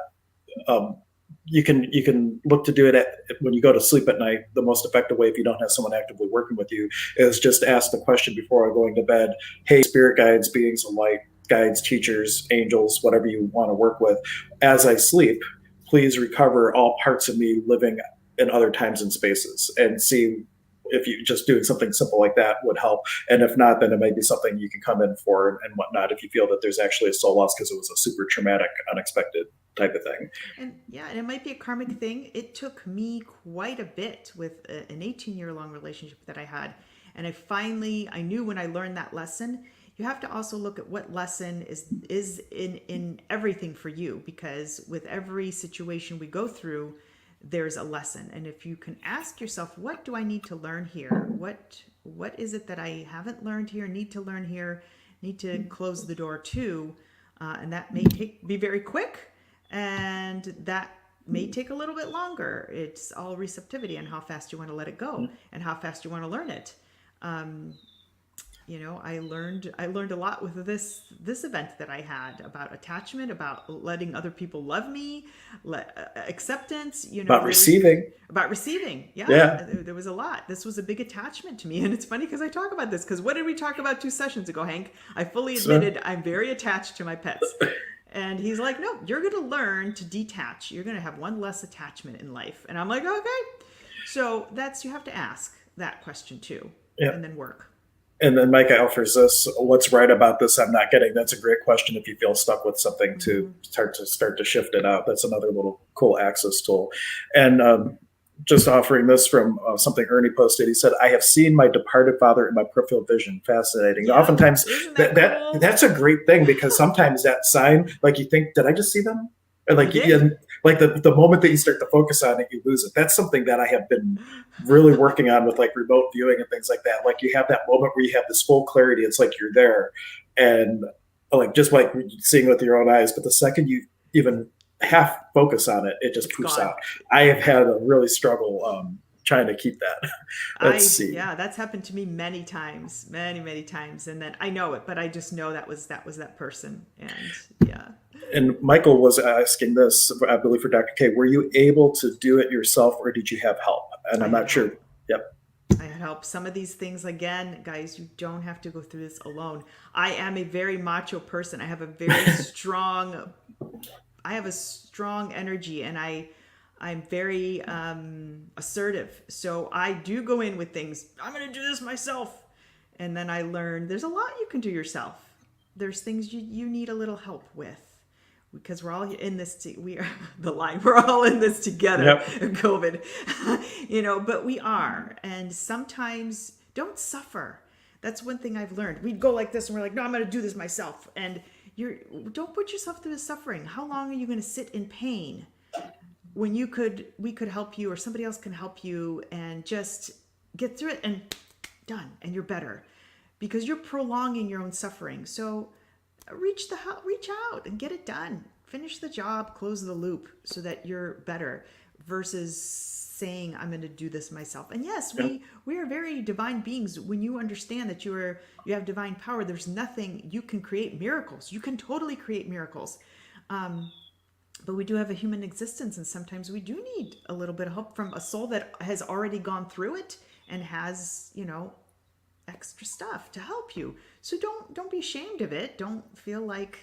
um, you can look to do it when you go to sleep at night. The most effective way, if you don't have someone actively working with you, is just ask the question before going to bed: hey, spirit guides, beings of light, guides, teachers, angels, whatever you want to work with, as I sleep, please recover all parts of me living in other times and spaces, and see if you just doing something simple like that would help. And if not, then it may be something you can come in for and whatnot if you feel that there's actually a soul loss because it was a super traumatic, unexpected type of thing. And yeah, and it might be a karmic thing. It took me quite a bit with an 18-year long relationship that I had. And I knew when I learned that lesson, you have to also look at what lesson is in everything for you, because with every situation we go through, there's a lesson. And if you can ask yourself, what do I need to learn here? What is it that I haven't learned here, need to learn here, need to close the door to? And that may be very quick, and that may take a little bit longer. It's all receptivity and how fast you want to let it go and how fast you want to learn it. I learned a lot with this event that I had about attachment, about letting other people love me, acceptance. About receiving. About receiving. Yeah, Yeah. there was a lot. This was a big attachment to me, and it's funny because I talk about this. Because what did we talk about 2 sessions ago, Hank? I fully admitted I'm very attached to my pets. And he's like, no, you're going to learn to detach. You're going to have one less attachment in life. And I'm like, okay. So you have to ask that question too, and then work. And then Micah offers this: what's right about this I'm not getting? That's a great question if you feel stuck with something, to start to shift it out. That's another little cool access tool. And just offering this from something Ernie posted. He said, I have seen my departed father in my peripheral vision. Fascinating. Yeah. Oftentimes that's a great thing, because sometimes that sign, like you think, did I just see them? And like the moment that you start to focus on it, you lose it. That's something that I have been really working on with like remote viewing and things like that. Like you have that moment where you have this full clarity. It's like you're there, and like just like seeing with your own eyes. But the second you even half focus on it, it just poofs out. I have had a really struggle trying to keep that. Let's see. Yeah, that's happened to me many times, many times. And then I know it, but I just know that was that person. And yeah. And Michael was asking this, I believe, for Dr. K. Were you able to do it yourself, or did you have help? And I'm not sure. Yep. I had help. Some of these things, again, guys, you don't have to go through this alone. I am a very macho person. I have a very strong energy, and I'm very assertive. So I do go in with things. I'm going to do this myself. And then I learned there's a lot you can do yourself. There's things you need a little help with, because we're all in this. We're all in this together. Yep. COVID, but we are. And sometimes don't suffer. That's one thing I've learned. We'd go like this and we're like, no, I'm going to do this myself. And don't put yourself through the suffering. How long are you going to sit in pain when we could help you, or somebody else can help you, and just get through it and done, and you're better, because you're prolonging your own suffering. So reach out and get it done. Finish the job, close the loop, so that you're better, versus saying, I'm going to do this myself. And yes, we are very divine beings. When you understand that you have divine power, there's nothing, you can create miracles. You can totally create miracles. But we do have a human existence, and sometimes we do need a little bit of help from a soul that has already gone through it and has, extra stuff to help you. So don't be ashamed of it. Don't feel like,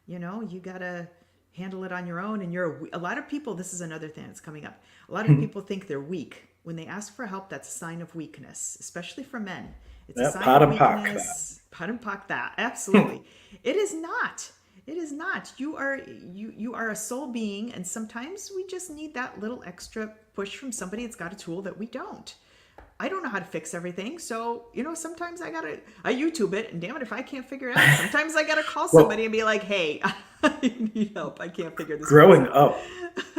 you gotta handle it on your own. And a lot of people, this is another thing that's coming up. A lot of people think they're weak. When they ask for help, that's a sign of weakness, especially for men. It's a sign of weakness. Pat and pock that. Absolutely. It is not. It is not. You are a soul being, and sometimes we just need that little extra push from somebody that's got a tool that we don't. I don't know how to fix everything, so sometimes I YouTube it, and damn it if I can't figure it out. Sometimes I gotta call somebody and be like, hey, I need help. I can't figure this out.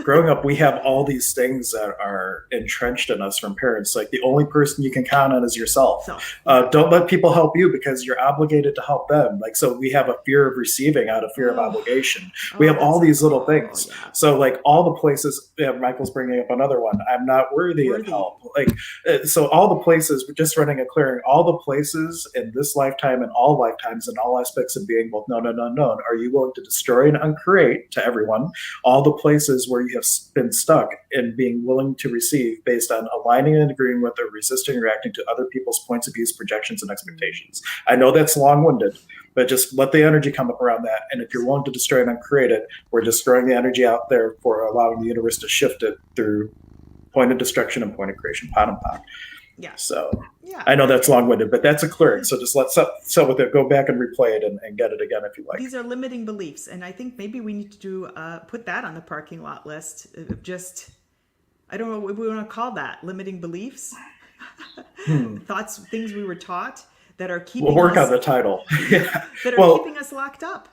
growing up, we have all these things that are entrenched in us from parents. Like the only person you can count on is yourself. So, Don't let people help you because you're obligated to help them. Like, so we have a fear of receiving out of fear of obligation. We have all these little things. yeah. So like all the places, yeah, Michael's bringing up another one. I'm not worthy of help. Like, so all the places, we're just running a clearing, all the places in this lifetime and all lifetimes and all aspects of being both known and unknown. Are you willing to destroy and uncreate to everyone all the places where you have been stuck in being willing to receive based on aligning and agreeing with or resisting or reacting to other people's points of views, projections, and expectations? I know that's long-winded, but just let the energy come up around that. And if you're willing to destroy and uncreate it, we're destroying the energy out there for allowing the universe to shift it through point of destruction and point of creation, pot and pot. Yeah. So I know that's long-winded, but that's a clearing. So just let's so with it, go back and replay it and get it again if you like. These are limiting beliefs, and I think maybe we need to do put that on the parking lot list. Just, I don't know what we want to call that. Limiting beliefs, thoughts, things we were taught that are keeping. We'll work on the title. Yeah. That are keeping us locked up.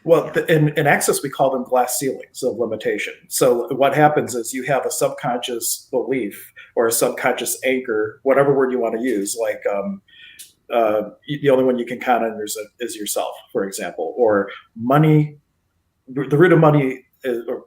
Well, in Access, we call them glass ceilings of limitation. So what happens is you have a subconscious belief or a subconscious anchor, whatever word you want to use, like the only one you can count on is yourself, for example, or money. The root of money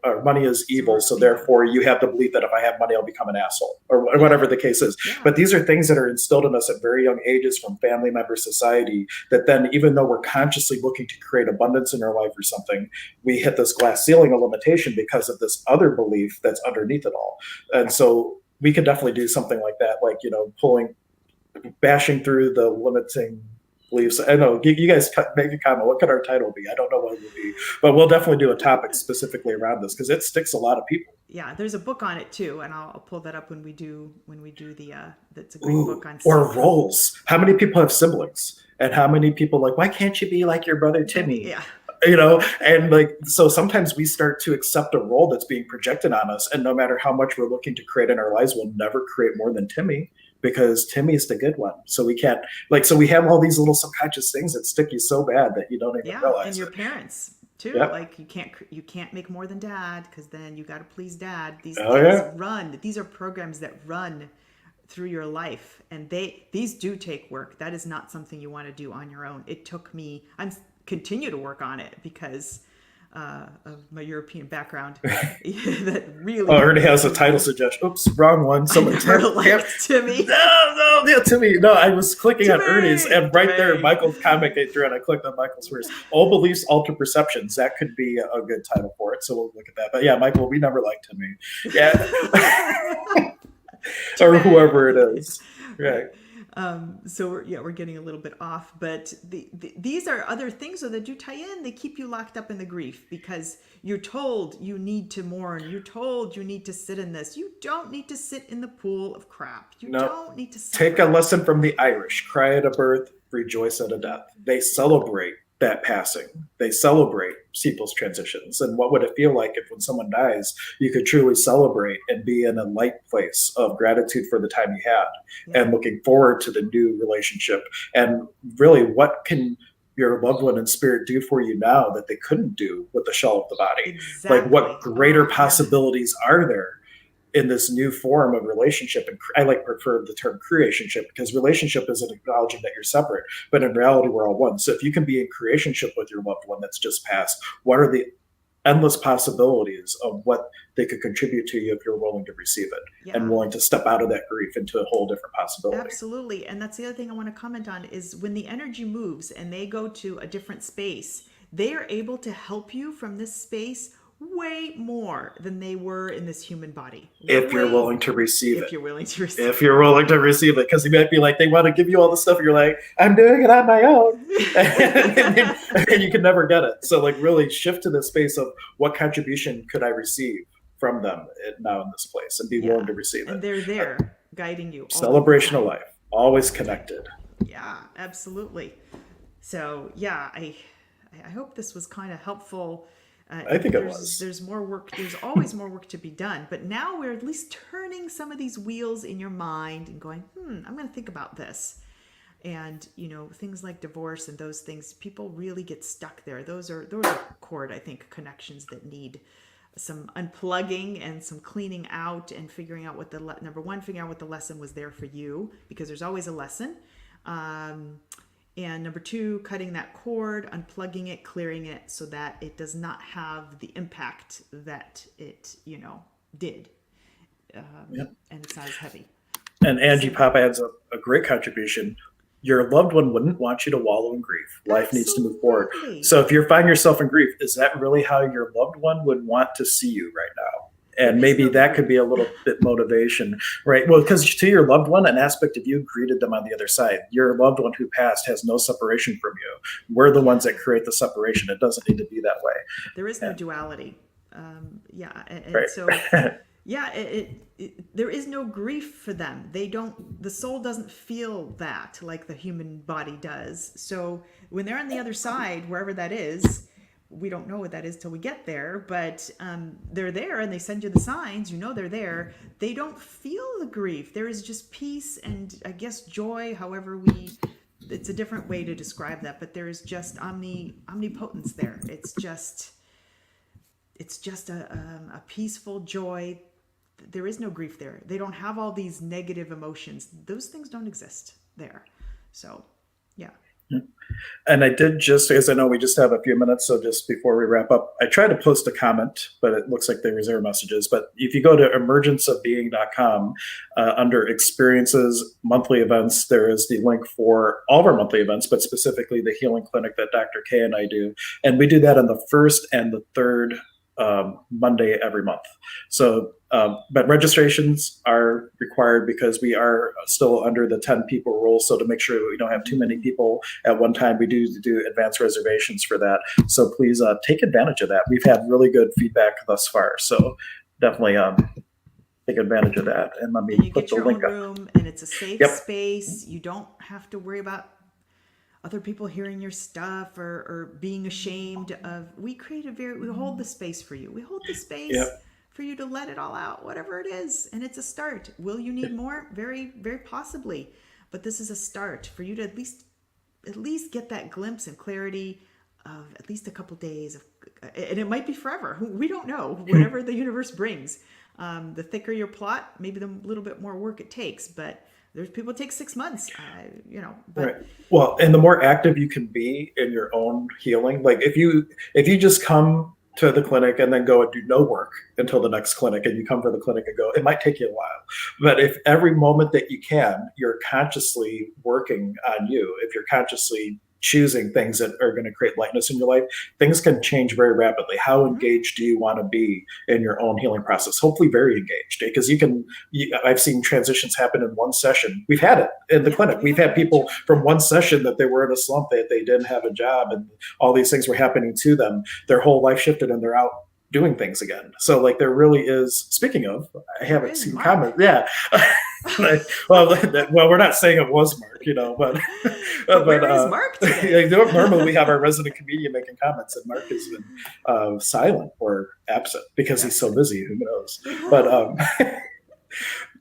or money is evil, so therefore you have the belief that if I have money, I'll become an asshole, or whatever the case is. Yeah. But these are things that are instilled in us at very young ages from family member society that then, even though we're consciously looking to create abundance in our life or something, we hit this glass ceiling of limitation because of this other belief that's underneath it all. And so we could definitely do something like that, like, bashing through the limiting beliefs. I know you guys make a comment. What could our title be? I don't know what it would be, but we'll definitely do a topic specifically around this because it sticks a lot of people. Yeah, there's a book on it too, and I'll pull that up when we do the. That's a great book on. Or roles. How many people have siblings, and how many people like? Why can't you be like your brother Timmy? Yeah. And like, so sometimes we start to accept a role that's being projected on us, and no matter how much we're looking to create in our lives, we'll never create more than Timmy. Because Timmy's the good one. So we can't, so we have all these little subconscious things that stick you so bad that you don't even realize. And your parents too. Yep. Like you can't make more than dad because then you got to please dad. These things run. These are programs that run through your life, and these do take work. That is not something you want to do on your own. It took me, continue to work on it because of my European background. That really. Oh, Ernie has a title suggestion. Oops, wrong one. Someone Timmy. No, Timmy. No, I was clicking Timmy, on Ernie's, and right Timmy. There, Michael's comment came through, and I clicked on Michael's first. All beliefs, alter perceptions. That could be a good title for it. So we'll look at that. But yeah, Michael, we never liked Timmy. Yeah, or whoever it is. Right. So we're getting a little bit off, but these are other things that do tie in. They keep you locked up in the grief because you're told you need to mourn. You're told you need to sit in this. You don't need to sit in the pool of crap. You don't need to suffer. Take a lesson from the Irish. Cry at a birth, rejoice at a death. They celebrate that passing. They celebrate people's transitions. And what would it feel like if when someone dies, you could truly celebrate and be in a light place of gratitude for the time you had and looking forward to the new relationship? And really, what can your loved one in spirit do for you now that they couldn't do with the shell of the body? Exactly. Like, what greater possibilities are there in this new form of relationship? And I prefer the term creationship because relationship isn't acknowledging that you're separate, but in reality, we're all one. So if you can be in creationship with your loved one that's just passed, what are the endless possibilities of what they could contribute to you if you're willing to receive it and willing to step out of that grief into a whole different possibility? Absolutely. And that's the other thing I want to comment on is when the energy moves and they go to a different space, they are able to help you from this space way more than they were in this human body. If you're willing to receive it. If you're willing to receive it. If you're willing to receive it. Because you might be like, they want to give you all the stuff. And you're like, I'm doing it on my own. and you can never get it. So really shift to the space of what contribution could I receive from them now in this place and be willing to receive it. And they're there guiding you. Celebration of life. Always connected. Yeah, absolutely. So I hope this was kind of helpful. I think it was. There's more work. There's always more work to be done. But now we're at least turning some of these wheels in your mind and going, I'm going to think about this. And, things like divorce and those things, people really get stuck there. Those are cord, I think, connections that need some unplugging and some cleaning out and figuring out what number one, figuring out what the lesson was there for you, because there's always a lesson. And number two, cutting that cord, unplugging it, clearing it so that it does not have the impact that it, did. And it's not as heavy. And Angie Pop adds a great contribution. Your loved one wouldn't want you to wallow in grief. Life needs to move forward. So if you find yourself in grief, is that really how your loved one would want to see you right now? And maybe that could be a little bit motivation, right? Well, because to your loved one, an aspect of you greeted them on the other side. Your loved one who passed has no separation from you. We're the ones that create the separation. It doesn't need to be that way. There is no duality. And right. so there is no grief for them. The soul doesn't feel that like the human body does. So when they're on the other side, wherever that is, we don't know what that is till we get there, but they're there and they send you the signs, they're there. They don't feel the grief. There is just peace and I guess joy, it's a different way to describe that, but there is just omnipotence there. It's just a peaceful joy. There is no grief there. They don't have all these negative emotions. Those things don't exist there. So, yeah. And I did just, because I know we just have a few minutes, so just before we wrap up, I tried to post a comment, but it looks like there was error messages. But if you go to emergenceofbeing.com, under experiences, monthly events, there is the link for all of our monthly events, but specifically the healing clinic that Dr. K and I do. And we do that on the first and the third Monday every month. So, but registrations are required because we are still under the 10 people rule. So to make sure we don't have too many people at one time, we do advanced reservations for that. So please take advantage of that. We've had really good feedback thus far. So definitely take advantage of that. And let me put the link up. Room, and it's a safe space. You don't have to worry about other people hearing your stuff or being ashamed of. We hold the space for you. We hold the space for you to let it all out, whatever it is. And it's a start. Will you need more? Very, very possibly. But this is a start for you to at least get that glimpse and clarity of at least a couple days and it might be forever. We don't know. Whatever the universe brings. The thicker your plot, maybe the little bit more work it takes, but there's people take 6 months, But, right. Well, and the more active you can be in your own healing, like if you just come to the clinic and then go and do no work until the next clinic, and you come to the clinic and go, it might take you a while. But if every moment that you can, you're consciously working on you, if you're consciously choosing things that are going to create lightness in your life, things can change very rapidly. How engaged do you want to be in your own healing process? Hopefully very engaged, because I've seen transitions happen in one session. We've had it in the clinic. We've had people from one session that they were in a slump, that they didn't have a job, and all these things were happening to them. Their whole life shifted and they're out doing things again. So like there really is, speaking of, I haven't seen comments. Yeah. well, we're not saying it was Mark, but where is Mark today? Normally we have our resident comedian making comments, and Mark has been silent or absent because he's so busy. Who knows?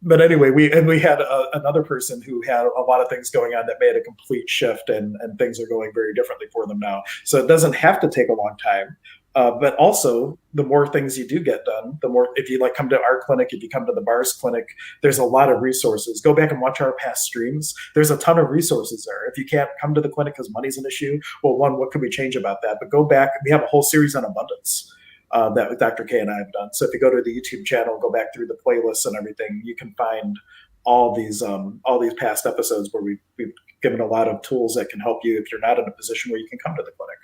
But anyway, we had another person who had a lot of things going on that made a complete shift, and things are going very differently for them now. So it doesn't have to take a long time. But also, the more things you do get done, the more, if you come to our clinic, if you come to the BARS clinic, there's a lot of resources. Go back and watch our past streams. There's a ton of resources there. If you can't come to the clinic because money's an issue, well, one, what can we change about that? But go back. We have a whole series on abundance that Dr. K and I have done. So if you go to the YouTube channel, go back through the playlists and everything, you can find all these past episodes where we've given a lot of tools that can help you if you're not in a position where you can come to the clinic.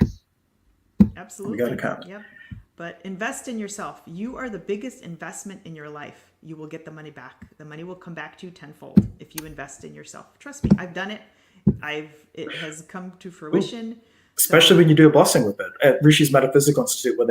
Absolutely. We got to count. Yep. But invest in yourself. You are the biggest investment in your life. You will get the money back. The money will come back to you tenfold if you invest in yourself. Trust me, I've done it. It has come to fruition. Ooh. Especially when you do a blessing with it. At Rishi's Metaphysical Institute, when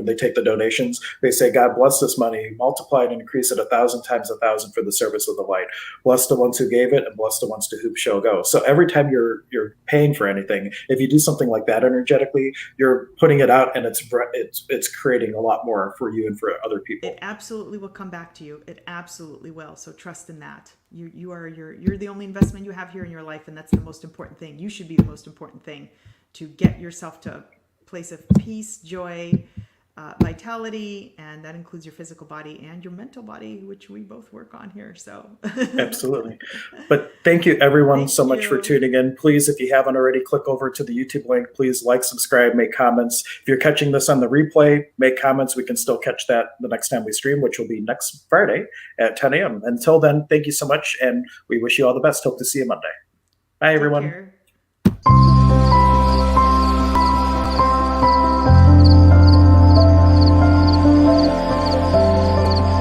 they take the donations, they say, God bless this money, multiply it and increase it 1,000 times 1,000 for the service of the light. Bless the ones who gave it, and bless the ones to whom shall go. So every time you're paying for anything, if you do something like that energetically, you're putting it out, and it's creating a lot more for you and for other people. It absolutely will come back to you. It absolutely will. So trust in that. You're the only investment you have here in your life, and that's the most important thing. You should be the most important thing, to get yourself to a place of peace, joy, vitality, and that includes your physical body and your mental body, which we both work on here. So, Absolutely. But thank you everyone thank so much for you. tuning in. Please, if you haven't already, click over to the YouTube link. Please like, subscribe, make comments. If you're catching this on the replay, make comments. We can still catch that the next time we stream, which will be next Friday at 10 a.m. Until then, thank you so much, and we wish you all the best. Hope to see you Monday. Bye, Take everyone. care.